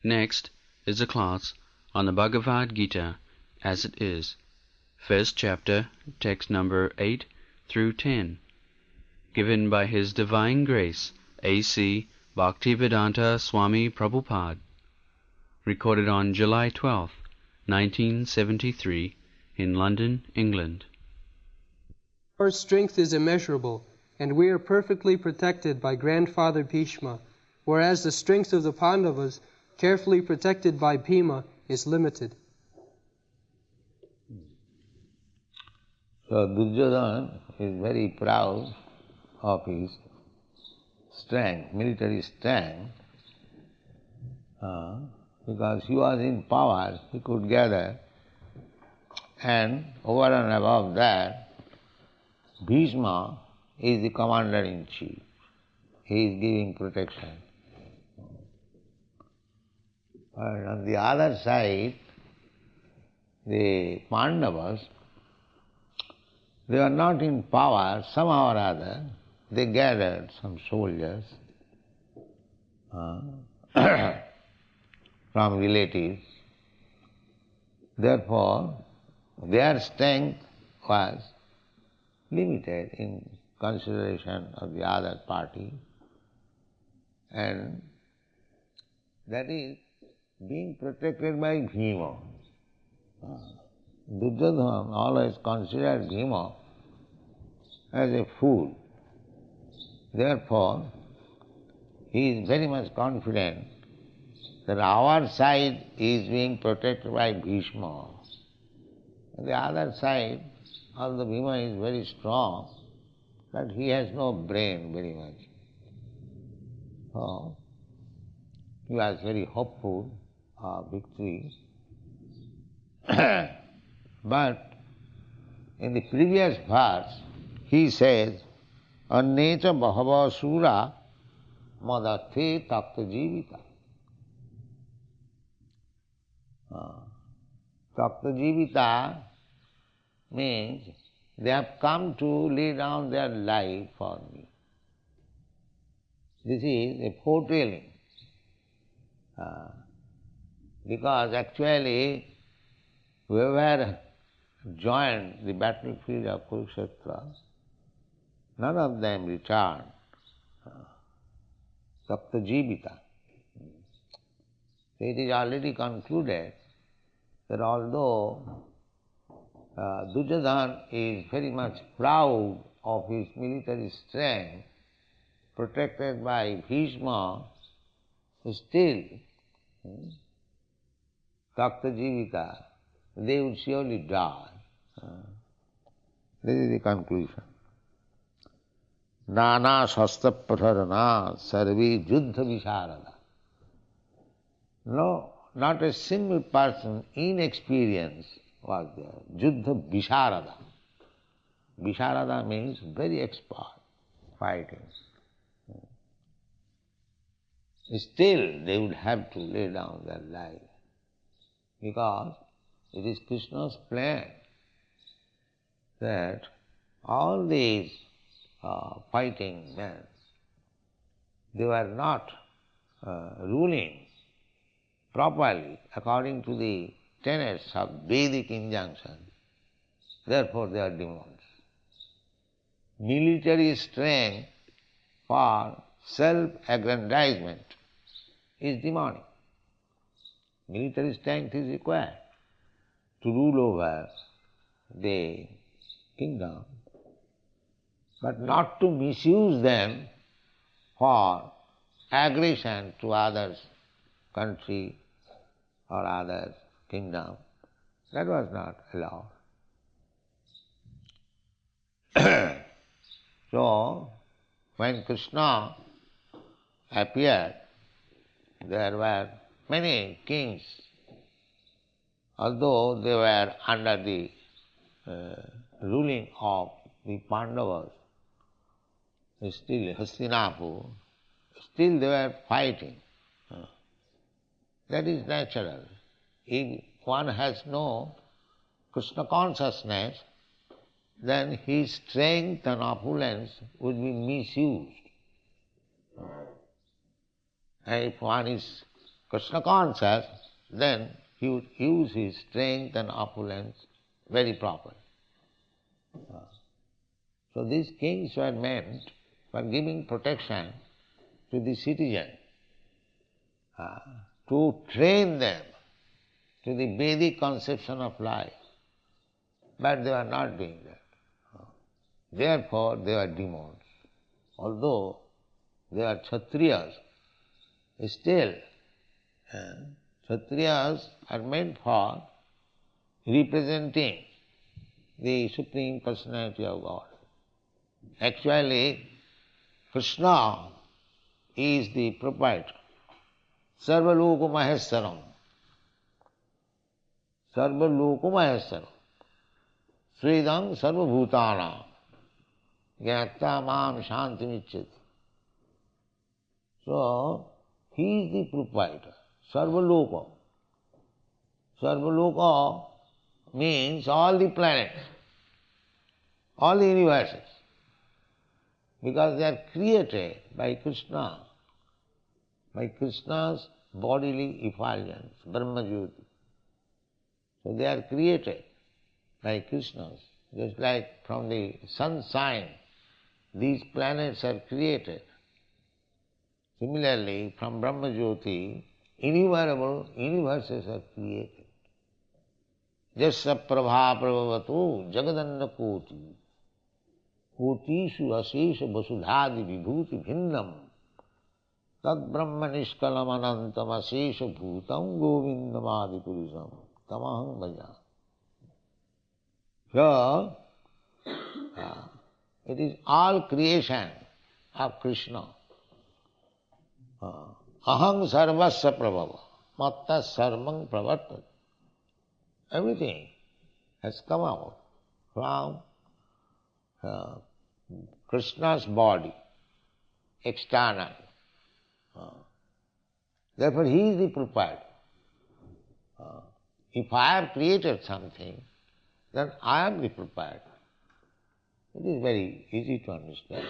Next is a class on the Bhagavad Gita as it is, first chapter, text number 8 through 10, given by His Divine Grace A.C. Bhaktivedanta Swami Prabhupada, recorded on July 12, 1973, in London, England. Our strength is immeasurable, and we are perfectly protected by Grandfather Bhishma, whereas the strength of the Pandavas, carefully protected by Bhima, is limited. So Duryodhana is very proud of his strength, military strength, because he was in power, he could gather, and over and above that, Bhishma is the commander-in-chief. He is giving protection. And on the other side, the Pandavas, they were not in power, somehow or other, they gathered some soldiers from relatives. Therefore, their strength was limited in consideration of the other party, and that is being protected by Bhima. Duryodhana always considered Bhima as a fool. Therefore, he is very much confident that our side is being protected by Bhishma. On the other side, although Bhima is very strong, but he has no brain very much. So, he was very hopeful of victory. But in the previous verse, he says, Annecha bahava sura madathe takta jivita. Takta jivita means they have come to lay down their life for me. This is a foretelling. Because actually, whoever joined the battlefield of Kurukshetra, none of them returned. Sapta Jivita. So it is already concluded that although Duryodhana is very much proud of his military strength, protected by Bhishma, still, Takta Jivita, they would surely die. This is the conclusion. Nana shastra pratharana sarve juddha visharada. No, not a single person inexperienced was there. Juddha visharada. Visharada means very expert fighting. Still, they would have to lay down their life, because it is Krishna's plan that all these fighting men, they were not ruling properly according to the tenets of Vedic injunction. Therefore, they are demons. Military strength for self-aggrandizement is demonic. Military strength is required to rule over the kingdom, but not to misuse them for aggression to others' country or others' kingdom. That was not allowed. So, when Krishna appeared, there were many kings, although they were under the ruling of the Pandavas, still Hastinapur, still they were fighting. That is natural. If one has no Krishna Consciousness, then his strength and opulence would be misused. And if one is Krishna Conscious, then he would use his strength and opulence very properly. So these kings were meant for giving protection to the citizen, to train them to the Vedic conception of life. But they were not doing that. Therefore they were demons. Although they are Kshatriyas, still Kshatriyas are meant for representing the Supreme Personality of God. Actually, Krishna is the proprietor. Sarvaloka Maheswaram. Sarvaloka Maheswaram. Sridam Sarvabhutana. Gyata Mam Shantimicchati. So, he is the proprietor. Sarvaloka. Sarvaloka means all the planets, all the universes, because they are created by Krishna, by Krishna's bodily effulgence, Brahma-jyoti. So they are created by Krishna's, just like from the sunshine, these planets are created. Similarly, from Brahma-jyoti, innumerable universes are created. Jasya prabha prabhavatu jagadanda koti kotishu asesha vasudhadi vibhuti bhinnam tad brahma nishkalam anantam asesha bhutam govindamadi purusham tamaham bhaja. So, it is all creation of Krishna. Aham sarvasya prabhava matta sarvang pravartat. Everything has come out from Krishna's body, external. Therefore he is the proprietor. If I have created something, then I am the proprietor. It is very easy to understand.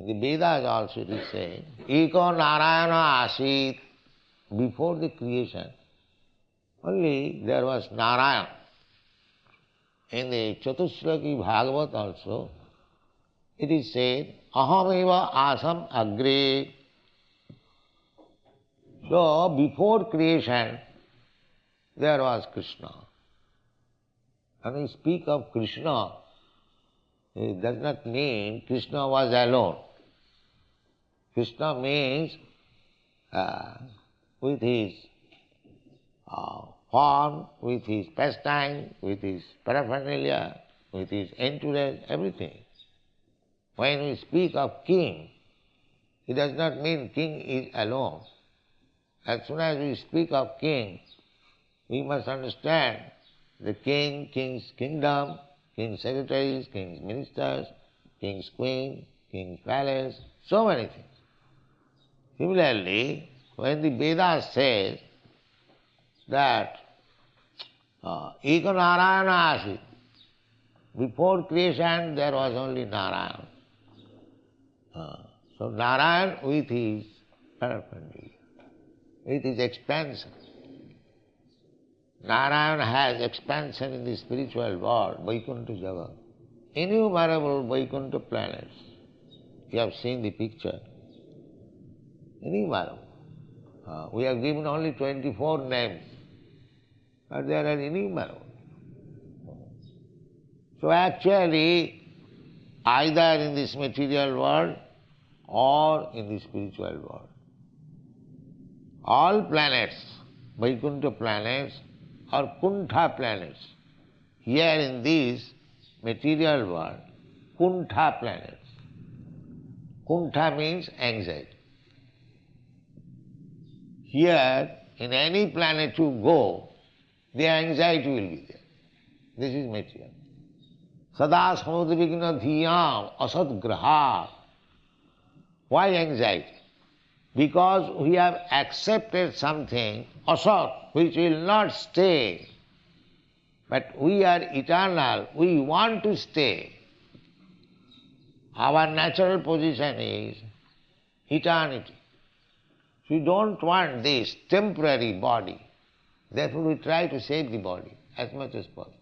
In the Vedas also it is said, Eko Narayana Asit, before the creation, only there was Narayan. In the Chatushlaki Bhagavat also, it is said, Ahameva asam agre. So, before creation, there was Krishna. When we speak of Krishna, it does not mean Krishna was alone. Krishna means with his form, with his pastime, with his paraphernalia, with his entourage, everything. When we speak of king, it does not mean king is alone. As soon as we speak of king, we must understand the king, king's kingdom, king's secretaries, king's ministers, king's queen, king's palace, so many things. Similarly, when the Vedas says that Eka Narayana Asit, before creation there was only Narayan. So Narayan with his paraphernalia, with his expansion. Narayan has expansion in the spiritual world, Vaikuntha Jagat. Innumerable Vaikuntha planets. You have seen the picture. Innumerable. We have given only 24 names, but there are innumerable. So actually, either in this material world or in the spiritual world, all planets, Vaikuntha planets, or Kuntha planets, here in this material world, Kuntha planets. Kuntha means anxiety. Here, in any planet you go, the anxiety will be there. This is material. Sada samudvigna dhiyam asad graha. Why anxiety? Because we have accepted something, asat, which will not stay. But we are eternal, we want to stay. Our natural position is eternity. We don't want this temporary body. Therefore we try to save the body as much as possible.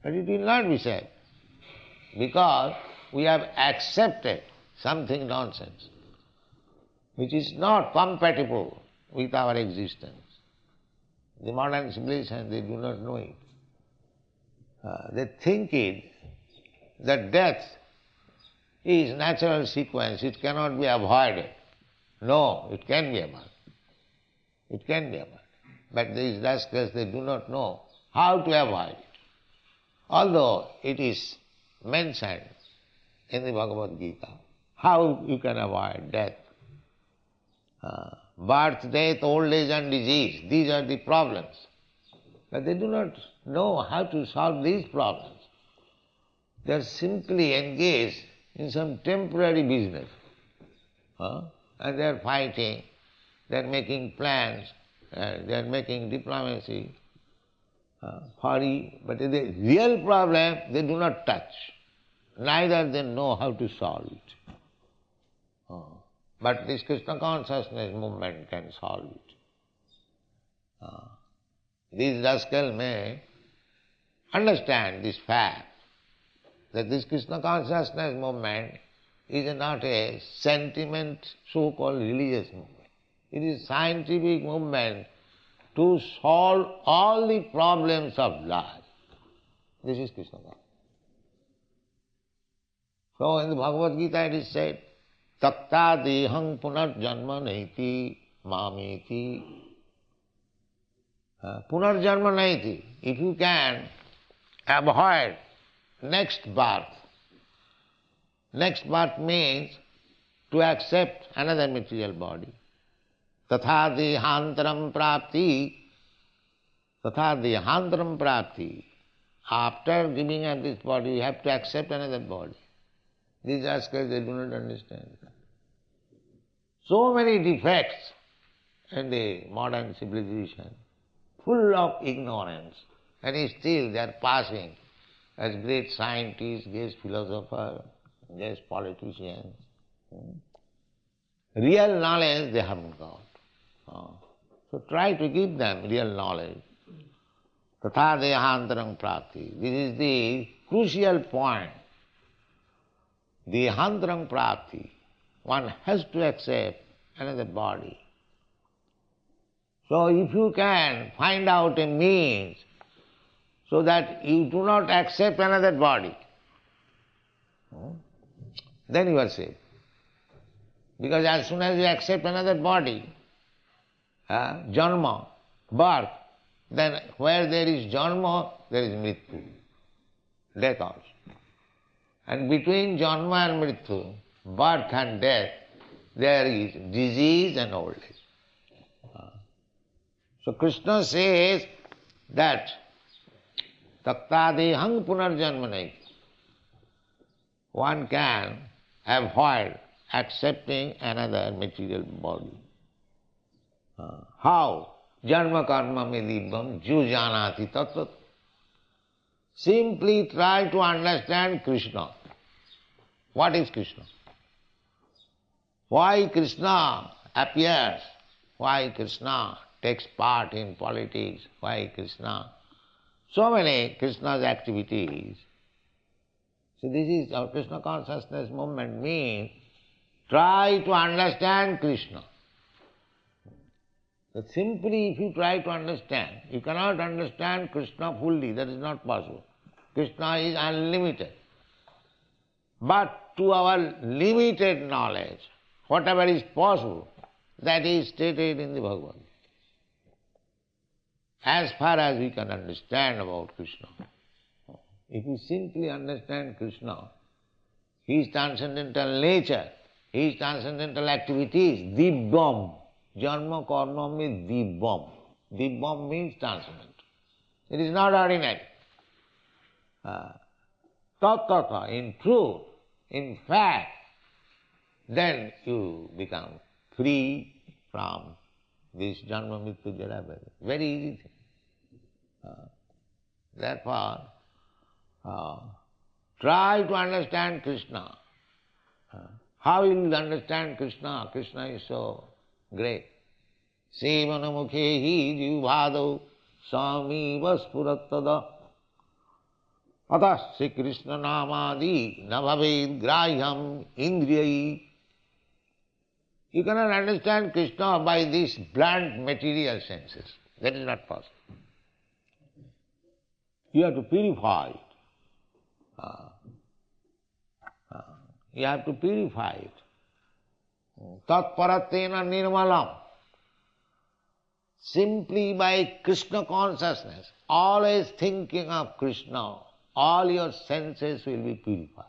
But it will not be saved, because we have accepted something nonsense, which is not compatible with our existence. The modern civilization, they do not know it. They think it that death is natural sequence, it cannot be avoided. No, it can be avoided. It can be avoided. But these rascals, they do not know how to avoid it. Although it is mentioned in the Bhagavad Gita, how you can avoid death. Birth, death, old age and disease, these are the problems. But they do not know how to solve these problems. They are simply engaged in some temporary business. And they are fighting, they are making plans, they are making diplomacy, but the real problem they do not touch. Neither they know how to solve it. But this Krishna Consciousness movement can solve it. These rascals may understand this fact, that this Krishna Consciousness movement is not a sentiment, so-called religious movement. It is a scientific movement to solve all the problems of life. This is Krishna Consciousness. So in the Bhagavad Gita it is said, Takta dehang punarjanma naiti mameti. Punarjanma naiti. If you can avoid next birth means to accept another material body. Tatha dehantaram prapti. Tatha dehantaram prapti. After giving up this body, you have to accept another body. These rascals, they do not understand. So many defects in the modern civilization, full of ignorance, and still they are passing as great scientists, great philosophers, great politicians. Real knowledge they haven't got. So try to give them real knowledge. Tatha dehantaram prapti. This is the crucial point. Dehantaram prapti. One has to accept another body. So if you can find out a means so that you do not accept another body, then you are safe. Because as soon as you accept another body, janma, birth, then where there is janma, there is mrityu, death also. And between janma and mrityu, birth and death, there is disease and old age. So Krishna says that taktadehang punarjanmanai. One can avoid accepting another material body. How? Janma karma medibam jujanati tattvat. Simply try to understand Krishna. What is Krishna? Why Krishna appears? Why Krishna takes part in politics? Why Krishna? So many Krishna's activities. So this is our Krishna Consciousness movement means try to understand Krishna. But simply if you try to understand, you cannot understand Krishna fully, that is not possible. Krishna is unlimited. But to our limited knowledge, whatever is possible, that is stated in the Bhagavad Gita. As far as we can understand about Krishna. If you simply understand Krishna, His transcendental nature, His transcendental activities, dibbam, janma karma means dibbam. Dibbam means transcendental. It is not ordinary. Tattva, in truth, in fact, then you become free from this janma mrityu jara. Very easy thing. Therefore, try to understand Krishna. How you will understand Krishna? Krishna is so Great. Sevanamukhehi jivado Swami Vaspuratada Atas Sri Krishna Namadi Navaved Graham Indriyai. You cannot understand Krishna by these blunt material senses. That is not possible. You have to purify it. You have to purify it. Tat paratena nirmalam. Simply by Krishna consciousness, always thinking of Krishna, all your senses will be purified.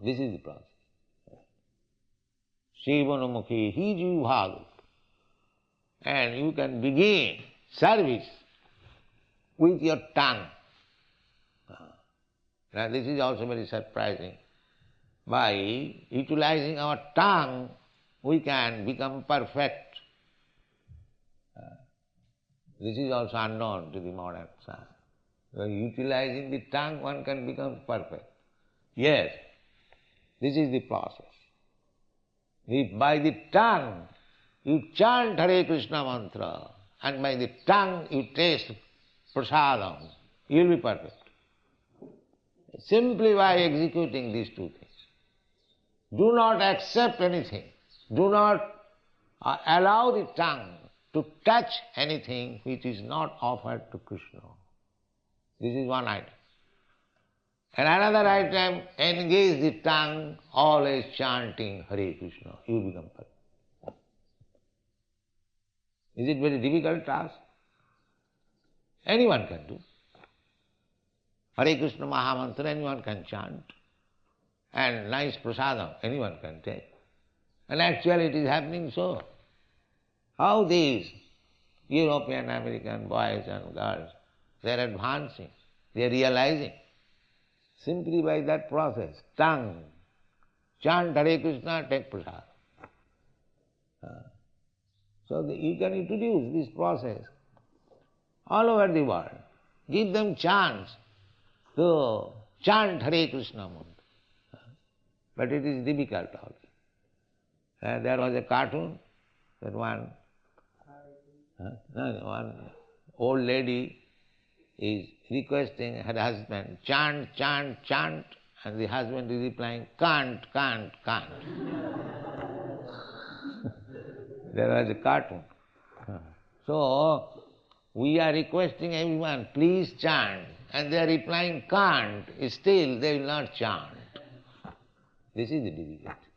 This is the process. Sevanamukhi jivado. And you can begin service with your tongue. Now this is also very surprising. By utilizing our tongue, we can become perfect. This is also unknown to the modern science. By utilizing the tongue, one can become perfect. Yes, this is the process. If by the tongue you chant Hare Krishna mantra, and by the tongue you taste prasadam, you will be perfect. Simply by executing these two things. Do not accept anything. Do not allow the tongue to touch anything which is not offered to Krishna. This is one item. And another item, engage the tongue always chanting Hare Krishna. You become perfect. Is it very difficult task? Anyone can do. Hare Krishna Mahamantra anyone can chant. And nice prasadam anyone can take. And actually it is happening so. How these European, American boys and girls, they are advancing, they are realizing. Simply by that process, tongue, chant Hare Krishna, take prasadam. So you can introduce this process all over the world. Give them chance to chant Hare Krishna mantra. But it is difficult also. There was a cartoon that one old lady is requesting her husband, chant, chant, chant, and the husband is replying, can't, can't, can't. There was a cartoon. So, we are requesting everyone, please chant, and they are replying, can't, still they will not chant. This is the difficulty.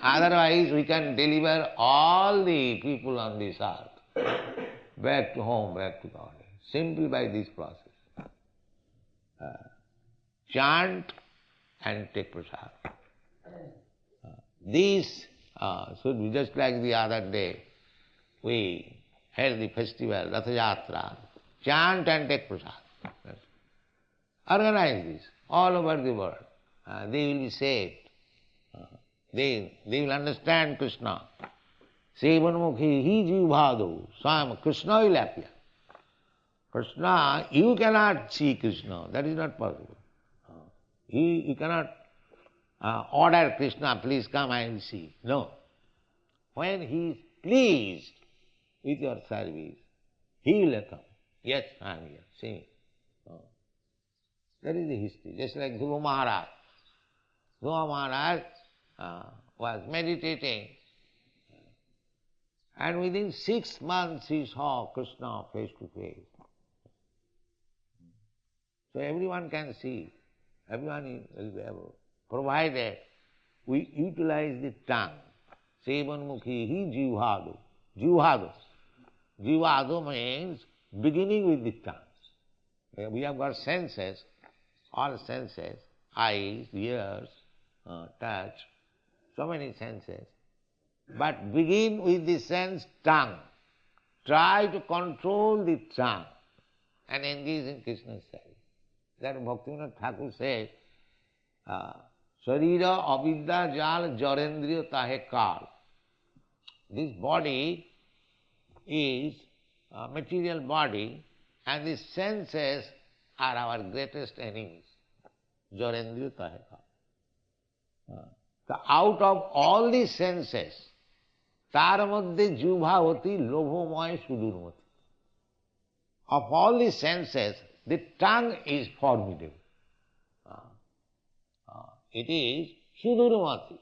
Otherwise, we can deliver all the people on this earth back to home, back to God, simply by this process. Chant and take prasad. This should be just like the other day. We held the festival, Ratha Yatra. Chant and take prasad. Organize this all over the world. They will be saved. They will understand Krishna. Sevanmukhi hi jivado. Swam, Krishna will appear. Krishna, you cannot see Krishna. That is not possible. You cannot order Krishna, please come, I will see. No. When he is pleased with your service, he will come. Yes, I am here. See. That is the history. Just like Dhruva Maharaj. Dhruva Maharaj was meditating, and within 6 months he saw Krishna face to face. So everyone can see, everyone will be able, provided we utilize the tongue. Sevanmukhi hi jivhado. Jivhado. Jivhado means beginning with the tongue. We have got senses, all senses, eyes, ears, touch, so many senses. But begin with the sense tongue. Try to control the tongue and engage in Krishna's service. That Bhaktivedanta Thakur says, Sharira avidya jal jarendriya tahe kal. This body is a material body, and the senses are our greatest enemies. Jarendriya tahe kal. So out of all the senses, তার মধ্যে জিহ্বা অতি লোভময় সুদূরমতি. Of all the senses, the tongue is formidable. It is sudurmati.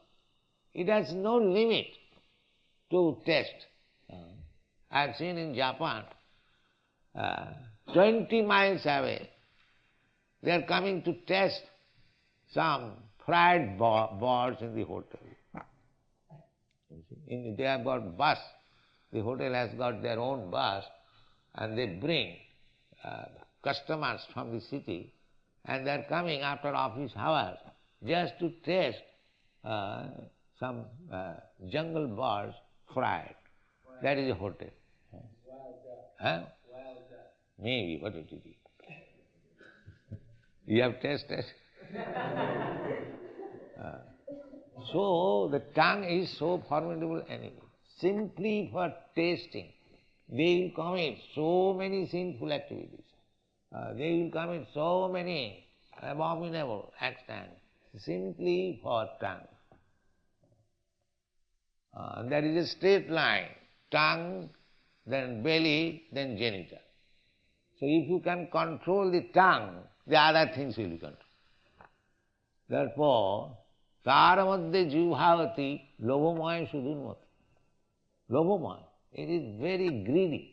It has no limit to taste. I have seen in Japan, 20 miles away, they are coming to test some fried birds in the hotel. They have got bus. The hotel has got their own bus, and they bring customers from the city, and they are coming after office hours just to taste some jungle birds fried. That is a hotel. Huh? Maybe, what it is. You have tasted? So the tongue is so formidable enemy. Simply for tasting, they will commit so many sinful activities. They will commit so many abominable acts simply for tongue. There is a straight line, tongue, then belly, then genital. So if you can control the tongue, the other things will be controlled. Therefore, তার মধ্যে জিহ্বাবতী লোভময় সুদূরমতি. Lobomaya, it is very greedy.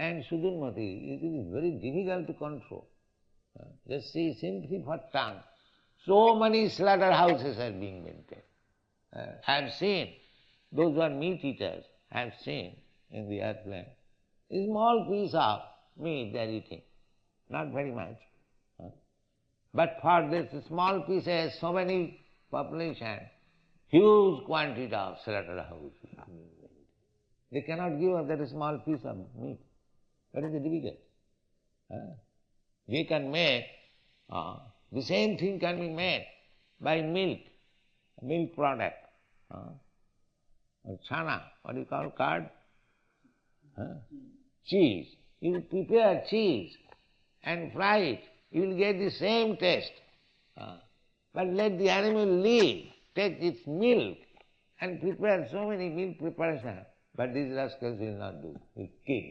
And sudurmati, it is very difficult to control. Just see, simply for tongue, so many slaughterhouses are being maintained. I have seen, those who are meat eaters, I have seen in the airplane, a small piece of meat they are eating, not very much. But for this small pieces, so many population, huge quantity of slaughterhouse. They cannot give up that small piece of meat. That is difficult. They can make, the same thing can be made by milk product. Chana, what do you call curd? Cheese. You prepare cheese and fry it, you will get the same taste. But let the animal live, take its milk and prepare so many milk preparation. But these rascals will not do, will kill.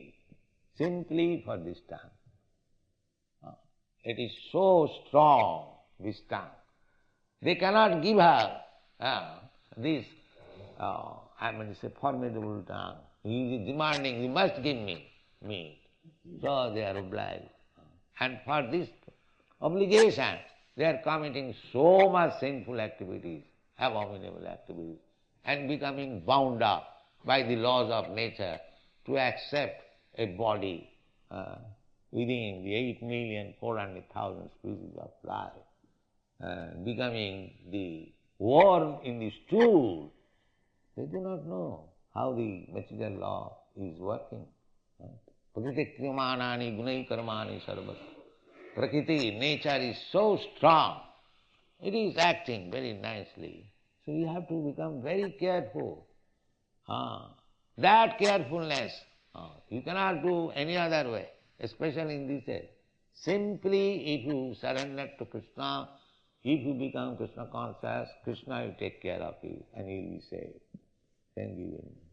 Simply for this tongue. It is so strong, this tongue. They cannot give her this, it's a formidable tongue. He is demanding, you must give me meat. So they are obliged. And for this obligation, they are committing so much sinful activities, abominable activities, and becoming bound up by the laws of nature to accept a body within the 8,400,000 species of life, becoming the worm in the stool. They do not know how the material law is working. Prakriti gunai karmani sarvas. Prakriti, nature is so strong. It is acting very nicely. So you have to become very careful. That carefulness, you cannot do any other way, especially in this age. Simply if you surrender to Krishna, if you become Krishna Conscious, Krishna will take care of you and you will be saved. Thank you very much.